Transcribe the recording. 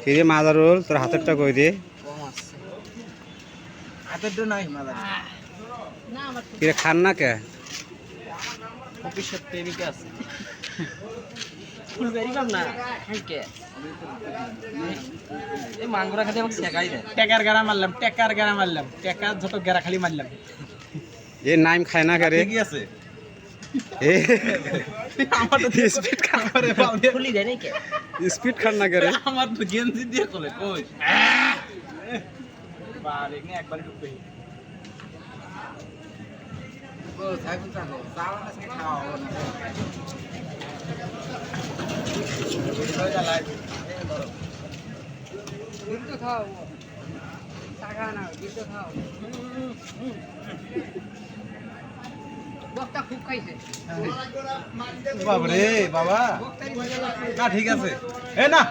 কিরে মাদারুল তোর হাতেরটা কই দে হাতেরটা নাই মাদার কিরে খান না কে অফিসের প্রেমিকা আছে ফুল বেরি পাম না কে এই মাংগরা খালি আমাকে শেখাই দেয় টেকার গাড়া মারলাম টেকার যত গেরা খালি মারলাম এ নাইম খায় না করে কি আছে এ আমার তো স্পিড খান করে ফুলি দেয় নাকি স্পিড খান না করে আমার তো গেঞ্জি দিয়ে চলে কই বারে নে একবার ঢুকবে ও থাকো থাকো সারা আজকে খাওয়া হবে না ভিডিও চালাই এই ধরো ভিডিও খাও টাকা না ভিডিও খাও বক্তা খুব খাইছে বাবা রে বাবা না ঠিক আছে এ না